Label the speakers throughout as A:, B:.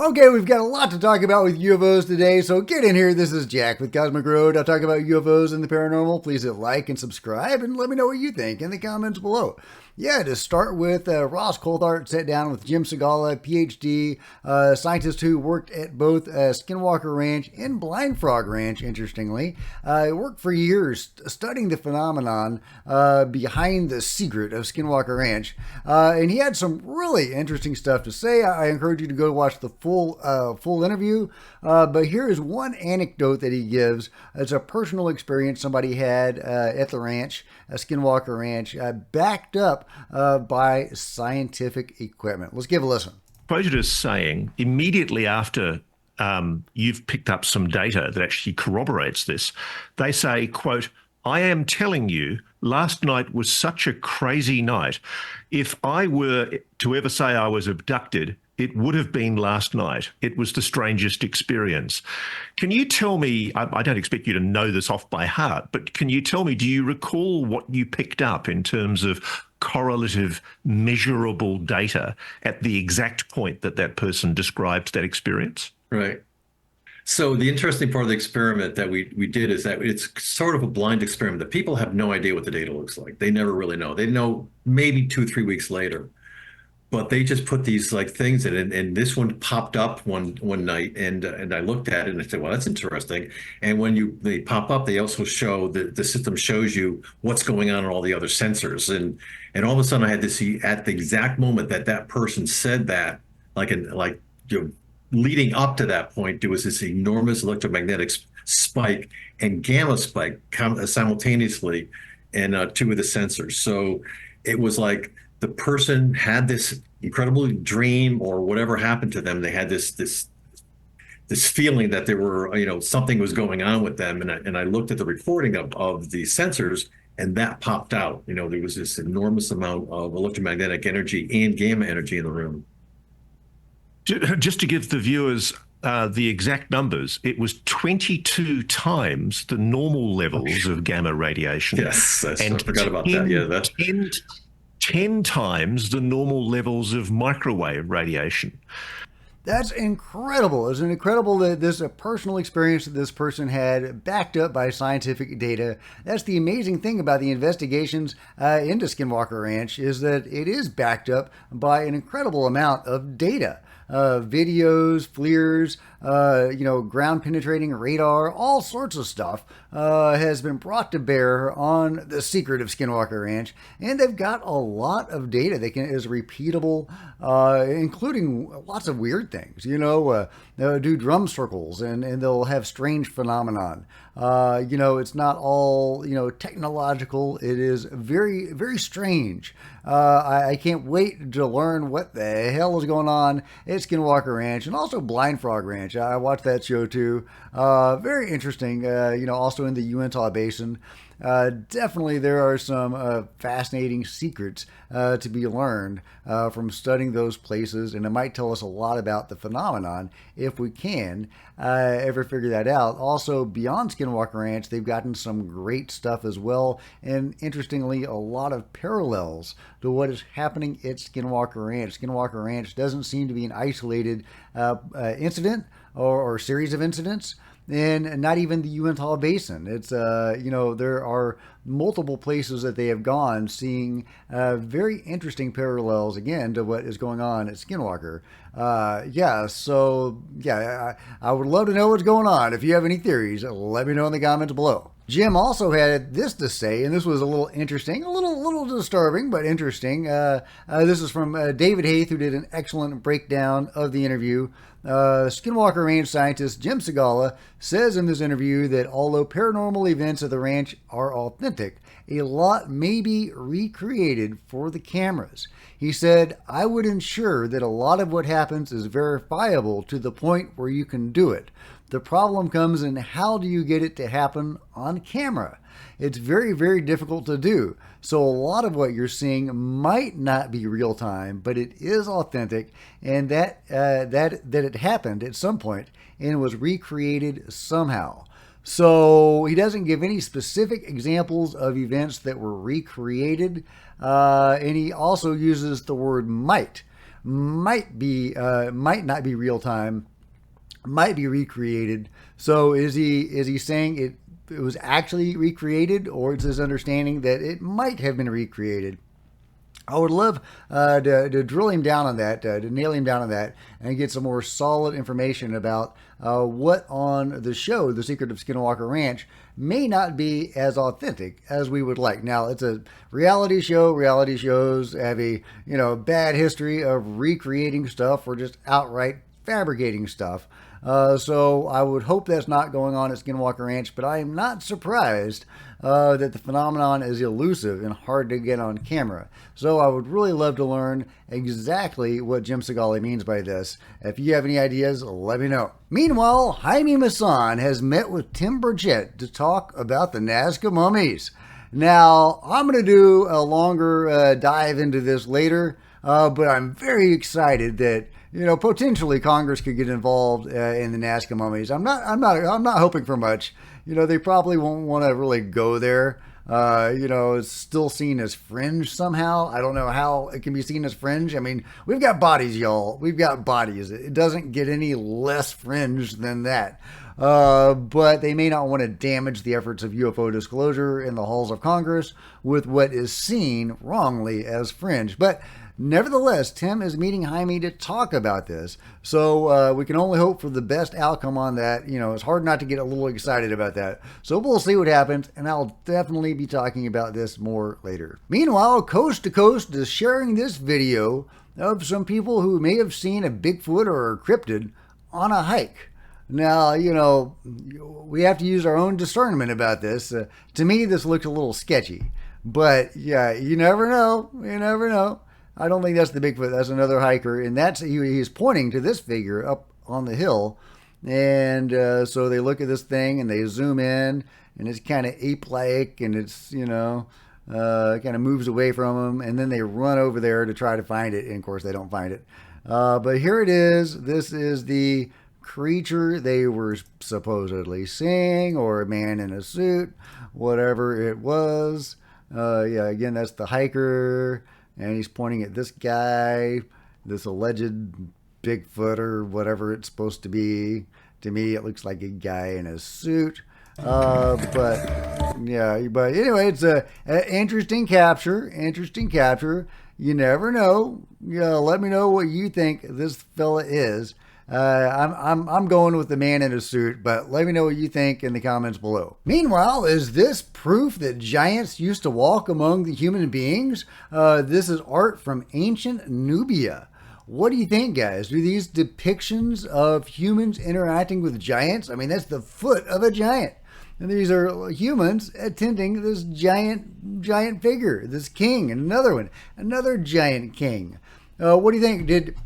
A: Okay, we've got a lot to talk about with UFOs today, so get in here. This is Jack with Cosmic Road. I'll talk about UFOs and the paranormal. Please hit like and subscribe and let me know what you think in the comments below. Yeah, to start with, Ross Coulthart sat down with Jim Segala, PhD, scientist who worked at both Skinwalker Ranch and Blind Frog Ranch, interestingly. He worked for years studying the phenomenon behind the secret of Skinwalker Ranch. And he had some really interesting stuff to say. I encourage you to go watch the full interview. But here is one anecdote that he gives. It's a personal experience somebody had at the ranch, Skinwalker Ranch, backed up by scientific equipment. Let's give a listen.
B: Quoted as saying, immediately after you've picked up some data that actually corroborates this, they say, quote, "I am telling you, last night was such a crazy night. If I were to ever say I was abducted, it would have been last night. It was the strangest experience." Can you tell me, I don't expect you to know this off by heart, but can you tell me, do you recall what you picked up in terms of correlative, measurable data at the exact point that that person described that experience?
C: Right. So the interesting part of the experiment that we did is that it's sort of a blind experiment. The people have no idea what the data looks like. They never really know. They know maybe 2-3 weeks later. But they just put these like things in, and this one popped up one night, and I looked at it and I said, well, that's interesting. And when they pop up, they also show the system shows you what's going on in all the other sensors, and all of a sudden I had to see at the exact moment that person said that, leading up to that point, there was this enormous electromagnetic spike and gamma spike simultaneously in two of the sensors. So it was like the person had this incredible dream or whatever happened to them. They had this feeling that there were, something was going on with them. And I looked at the recording of the sensors, and that popped out. There was this enormous amount of electromagnetic energy and gamma energy in the room.
B: Just to give the viewers the exact numbers, it was 22 times the normal levels of gamma radiation.
C: Yes, I forgot about that. Yeah, that's
B: 10 times the normal levels of microwave radiation.
A: That's incredible. It's incredible that this is a personal experience that this person had backed up by scientific data. That's the amazing thing about the investigations into Skinwalker Ranch, is that it is backed up by an incredible amount of data. Videos, FLIRs, ground penetrating radar, all sorts of stuff has been brought to bear on the secret of Skinwalker Ranch, and they've got a lot of data that is repeatable, including lots of weird things. They'll do drum circles and they'll have strange phenomenon. It's not all technological. It is very, very strange. I can't wait to learn what the hell is going on at Skinwalker Ranch and also Blind Frog Ranch. I watched that show too. Very interesting. Also in the Uinta Basin. Definitely there are some fascinating secrets to be learned from studying those places, and it might tell us a lot about the phenomenon if we can ever figure that out. Also, beyond Skinwalker Ranch, they've gotten some great stuff as well, and interestingly, a lot of parallels to what is happening at Skinwalker Ranch. Skinwalker Ranch doesn't seem to be an isolated incident or series of incidents, and not even the Uinta Basin. It's, there are multiple places that they have gone, seeing very interesting parallels, again, to what is going on at Skinwalker. I would love to know what's going on. If you have any theories, let me know in the comments below. Jim also had this to say, and this was a little interesting, a little disturbing, but interesting. This is from David Haith, who did an excellent breakdown of the interview. Skinwalker Ranch scientist Jim Segala says in this interview that although paranormal events at the ranch are authentic, a lot may be recreated for the cameras. He said, "I would ensure that a lot of what happens is verifiable to the point where you can do it. The problem comes in how do you get it to happen on camera? It's very, very difficult to do. So a lot of what you're seeing might not be real time, but it is authentic, and that it happened at some point and was recreated somehow." So he doesn't give any specific examples of events that were recreated, and he also uses the word might. might not be real time, might be recreated. So is he saying it was actually recreated, or is his understanding that it might have been recreated? I would love to drill him down on that, to nail him down on that, and get some more solid information about what on the show, The Secret of Skinwalker Ranch, may not be as authentic as we would like. Now, it's a reality show. Reality shows have a bad history of recreating stuff or just outright fabricating stuff. So I would hope that's not going on at Skinwalker Ranch, but I am not surprised that the phenomenon is elusive and hard to get on camera. So I would really love to learn exactly what Jim Segali means by this. If you have any ideas, let me know. Meanwhile, Jaime Maussan has met with Tim Burchett to talk about the Nazca mummies. Now, I'm going to do a longer dive into this later, but I'm very excited that potentially Congress could get involved in the Nazca mummies. I'm not hoping for much. They probably won't want to really go there. It's still seen as fringe somehow. I don't know how it can be seen as fringe. I mean, we've got bodies, y'all. We've got bodies. It doesn't get any less fringe than that. But they may not want to damage the efforts of UFO disclosure in the halls of Congress with what is seen wrongly as fringe. But nevertheless, Tim is meeting Jaime to talk about this. So we can only hope for the best outcome on that. It's hard not to get a little excited about that. So we'll see what happens, and I'll definitely be talking about this more later. Meanwhile, Coast to Coast is sharing this video of some people who may have seen a Bigfoot or a cryptid on a hike. Now, we have to use our own discernment about this. To me, this looks a little sketchy. But, yeah, you never know. You never know. I don't think that's the Bigfoot. That's another hiker. And he's pointing to this figure up on the hill. And so they look at this thing and they zoom in. And it's kind of ape-like. And it's, kind of moves away from them. And then they run over there to try to find it. And, of course, they don't find it. But here it is. This is the creature they were supposedly seeing, or a man in a suit, whatever it was. Again, that's the hiker, and he's pointing at this guy, this alleged Bigfoot or whatever it's supposed to be. To me, it looks like a guy in a suit. But anyway, it's an interesting capture. You never know. Let me know what you think this fella is. I'm going with the man in a suit, but let me know what you think in the comments below. Meanwhile, is this proof that giants used to walk among the human beings? This is art from ancient Nubia. What do you think, guys? Do these depictions of humans interacting with giants? I mean, that's the foot of a giant. And these are humans attending this giant figure, this king, and another giant king. What do you think? Did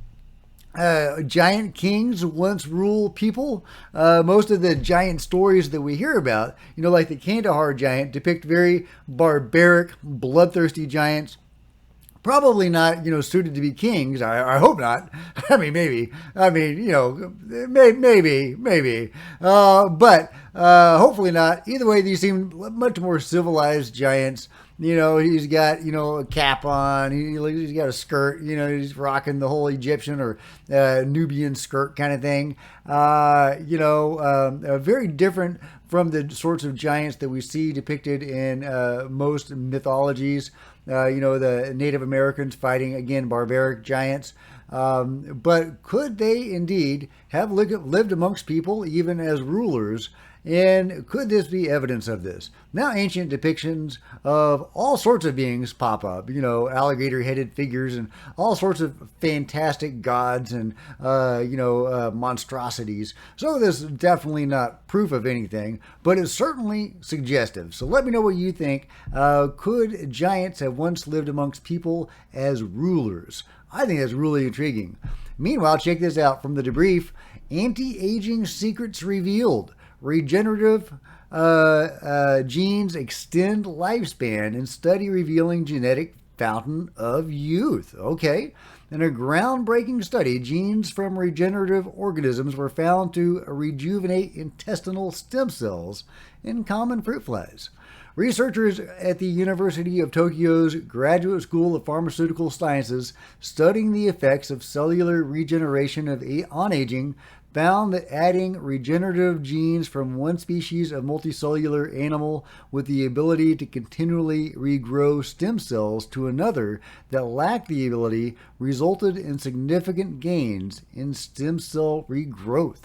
A: giant kings once rule people? Most of the giant stories that we hear about, like the Kandahar giant, depict very barbaric, bloodthirsty giants. Probably not, suited to be kings. I hope not. I mean, maybe. Maybe. But hopefully not. Either way, these seem much more civilized giants. He's got, a cap on. He's got a skirt. He's rocking the whole Egyptian or Nubian skirt kind of thing. Very different from the sorts of giants that we see depicted in most mythologies. The Native Americans fighting, again, barbaric giants. But could they indeed have lived amongst people even as rulers? And could this be evidence of this? Now, ancient depictions of all sorts of beings pop up, alligator-headed figures and all sorts of fantastic gods and, monstrosities. So this is definitely not proof of anything, but it's certainly suggestive. So let me know what you think. Could giants have once lived amongst people as rulers? I think that's really intriguing. Meanwhile, check this out from the debrief. Anti-aging secrets revealed. Regenerative genes extend lifespan in study revealing genetic fountain of youth. Okay. In a groundbreaking study, genes from regenerative organisms were found to rejuvenate intestinal stem cells in common fruit flies. Researchers at the University of Tokyo's Graduate School of Pharmaceutical Sciences studying the effects of cellular regeneration on aging found that adding regenerative genes from one species of multicellular animal with the ability to continually regrow stem cells to another that lacked the ability resulted in significant gains in stem cell regrowth.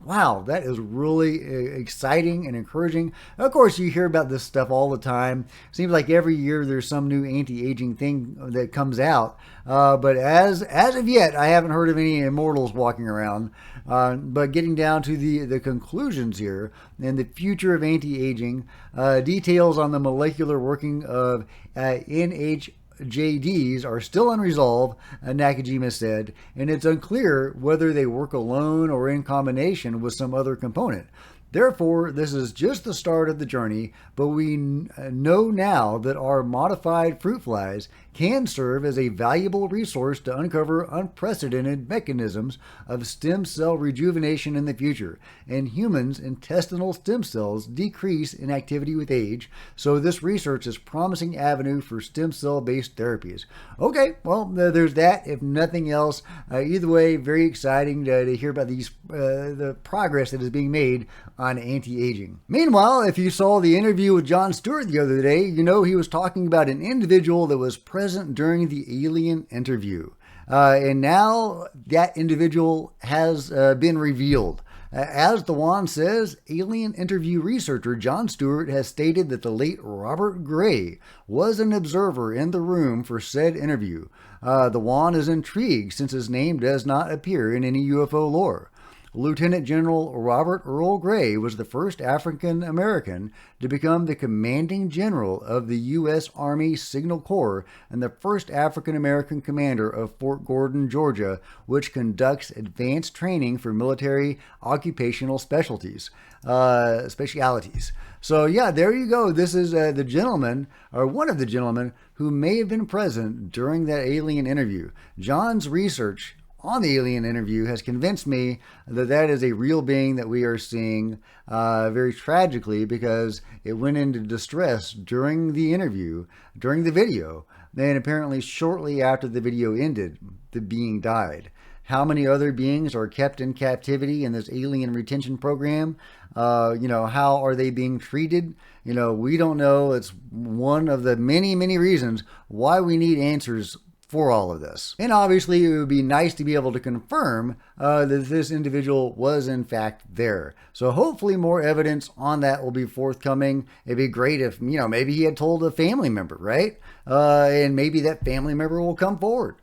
A: Wow, that is really exciting and encouraging. Of course, you hear about this stuff all the time. Seems like every year there's some new anti-aging thing that comes out. But as of yet, I haven't heard of any immortals walking around. But getting down to the conclusions here and the future of anti-aging, details on the molecular working of NHJDs are still unresolved, Nakajima said, and it's unclear whether they work alone or in combination with some other component. Therefore, this is just the start of the journey, but we know now that our modified fruit flies can serve as a valuable resource to uncover unprecedented mechanisms of stem cell rejuvenation in the future. And humans' intestinal stem cells decrease in activity with age, so this research is a promising avenue for stem cell-based therapies. Okay, well, there's that. If nothing else, either way, very exciting to hear about the progress that is being made on anti-aging. Meanwhile, if you saw the interview with Jon Stewart the other day, you know he was talking about an individual that was present during the alien interview. And now that individual has been revealed. As the Wand says, alien interview researcher Jon Stewart has stated that the late Robert Gray was an observer in the room for said interview. The Wand is intrigued since his name does not appear in any UFO lore. Lieutenant General Robert Earl Gray was the first African American to become the commanding general of the U.S. Army Signal Corps and the first African American commander of Fort Gordon, Georgia, which conducts advanced training for military occupational specialties. So yeah, there you go. This is the gentleman, or one of the gentlemen, who may have been present during that alien interview. John's research on the alien interview has convinced me that that is a real being that we are seeing, very tragically, because it went into distress during the interview, during the video. Then apparently shortly after the video ended, the being died. How many other beings are kept in captivity in this alien retention program? How are they being treated? We don't know. It's one of the many, many reasons why we need answers for all of this. And obviously, it would be nice to be able to confirm that this individual was in fact there. So hopefully more evidence on that will be forthcoming. It'd be great if, maybe he had told a family member, right? And maybe that family member will come forward.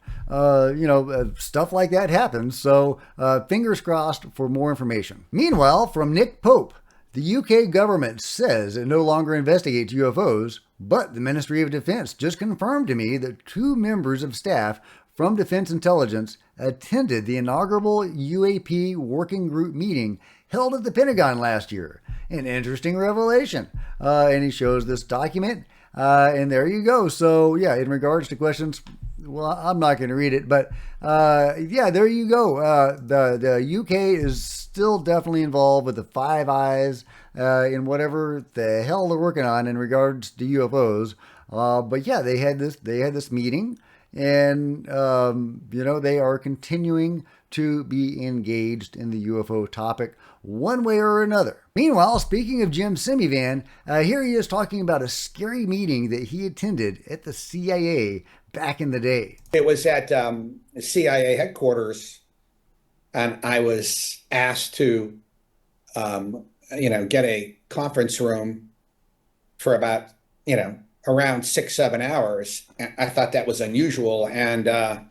A: Stuff like that happens. So fingers crossed for more information. Meanwhile, from Nick Pope, the UK government says it no longer investigates UFOs, but the Ministry of Defense just confirmed to me that 2 members of staff from Defense Intelligence attended the inaugural UAP working group meeting held at the Pentagon last year. An interesting revelation. And he shows this document, and there you go. So yeah, in regards to questions, well, I'm not going to read it, but there you go. The UK is still definitely involved with the Five Eyes in whatever the hell they're working on in regards to UFOs. But yeah, they had this meeting, and they are continuing to be engaged in the UFO topic one way or another. Meanwhile, speaking of Jim Semivan, here he is talking about a scary meeting that he attended at the CIA back in the day.
D: It was at CIA headquarters, and I was asked to, get a conference room for about, around 6-7 hours. I thought that was unusual, and I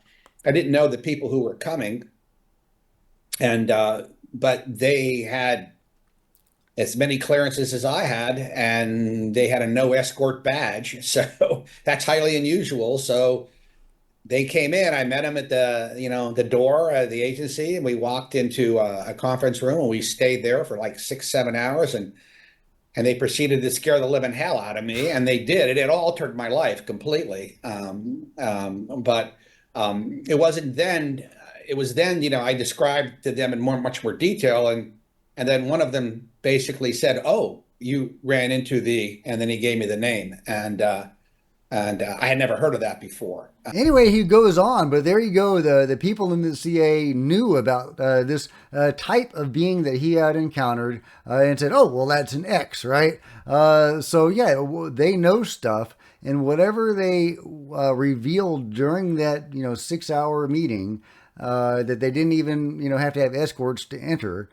D: didn't know the people who were coming, and but they had as many clearances as I had, and they had a no escort badge. So that's highly unusual. So they came in, I met them at the door of the agency, and we walked into a conference room, and we stayed there for like 6-7 hours, and they proceeded to scare the living hell out of me. And they did. It altered my life completely. But it wasn't then. It was then, I described to them in much more detail. And then one of them basically said, "Oh, you ran into and then he gave me the name, and I had never heard of that before.
A: Anyway, he goes on, but there you go. The people in the CIA knew about this type of being that he had encountered and said, oh, well, that's an X, right? So, yeah, they know stuff. And whatever they revealed during that, 6-hour meeting that they didn't even, have to have escorts to enter,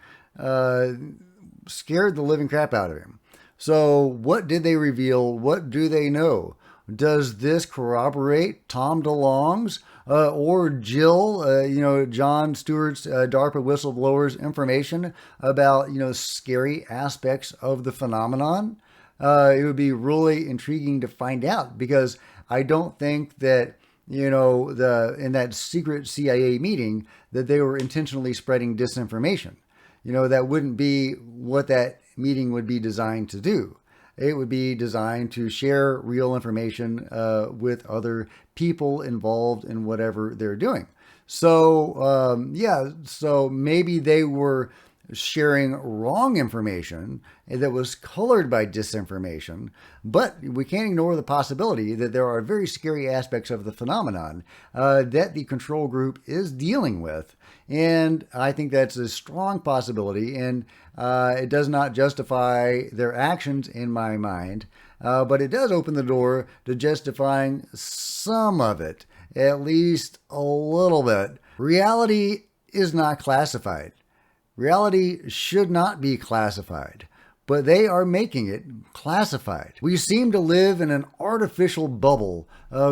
A: scared the living crap out of him. So what did they reveal? What do they know? Does this corroborate Tom DeLonge's or Jill, John Stewart's DARPA whistleblower's information about, scary aspects of the phenomenon? It would be really intriguing to find out, because I don't think that, in that secret CIA meeting that they were intentionally spreading disinformation. That wouldn't be what that meeting would be designed to do. It would be designed to share real information with other people involved in whatever they're doing. So, so maybe they were sharing wrong information that was colored by disinformation, but we can't ignore the possibility that there are very scary aspects of the phenomenon that the control group is dealing with. And I think that's a strong possibility, and it does not justify their actions in my mind, but it does open the door to justifying some of it, at least a little bit. Reality is not classified. Reality should not be classified, but they are making it classified. We seem to live in an artificial bubble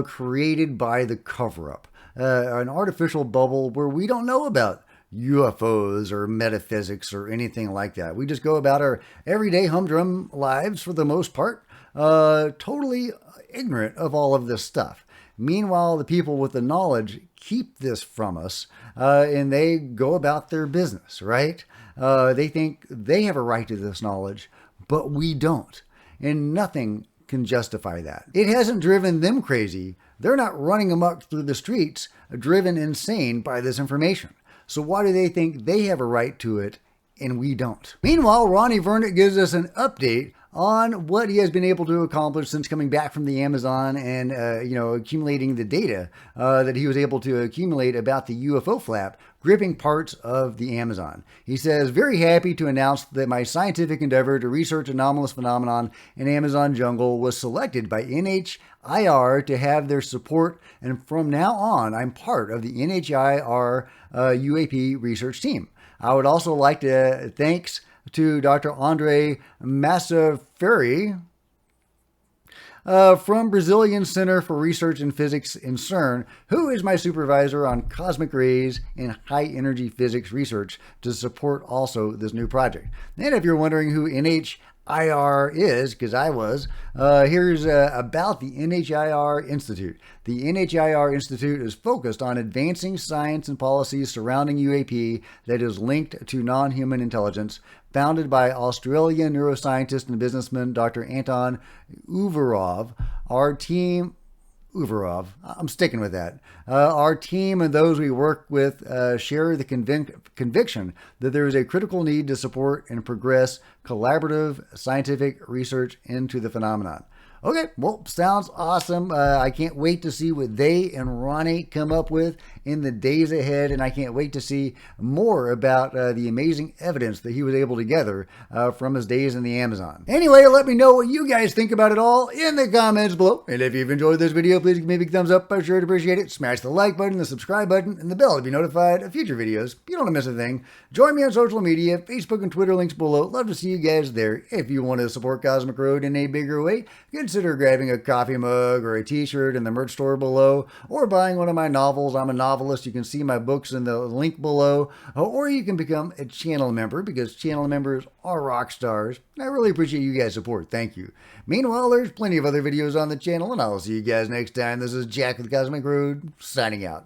A: created by the cover-up. An artificial bubble where we don't know about UFOs or metaphysics or anything like that. We just go about our everyday humdrum lives for the most part, totally ignorant of all of this stuff. Meanwhile, the people with the knowledge keep this from us, and they go about their business, right? They think they have a right to this knowledge, but we don't. And nothing can justify that. It hasn't driven them crazy. They're not running amok through the streets, driven insane by this information. So why do they think they have a right to it and we don't? Meanwhile, Ronnie Vernick gives us an update on what he has been able to accomplish since coming back from the Amazon and, accumulating the data that he was able to accumulate about the UFO flap gripping parts of the Amazon. He says, very happy to announce that my scientific endeavor to research anomalous phenomenon in Amazon jungle was selected by NHIR to have their support, and from now on, I'm part of the NHIR UAP research team. I would also like to thanks to Dr. Andre Massaferri from Brazilian Center for Research in Physics in CERN, who is my supervisor on cosmic rays and high energy physics research to support also this new project. And if you're wondering who NHIR is, because I was, here's about the NHIR Institute. The NHIR Institute is focused on advancing science and policies surrounding UAP that is linked to non-human intelligence, founded by Australian neuroscientist and businessman Dr. Anton Uvarov. Our team I'm sticking with that. Our team and those we work with share the conviction that there is a critical need to support and progress collaborative scientific research into the phenomenon. Okay, well, sounds awesome. I can't wait to see what they and Ronnie come up with in the days ahead, and I can't wait to see more about the amazing evidence that he was able to gather from his days in the Amazon. Anyway, let me know what you guys think about it all in the comments below. And if you've enjoyed this video, please give me a big thumbs up. I sure would appreciate it. Smash the like button, the subscribe button, and the bell to be notified of future videos. You don't want to miss a thing. Join me on social media, Facebook and Twitter, links below. Love to see you guys there. If you want to support Cosmic Road in a bigger way, consider grabbing a coffee mug or a t-shirt in the merch store below, or buying one of my novels. I'm a novelist. You can see my books in the link below, or you can become a channel member, because channel members are rock stars. I really appreciate you guys' support. Thank you. Meanwhile, there's plenty of other videos on the channel, and I'll see you guys next time. This is Jack with Cosmic Road, signing out.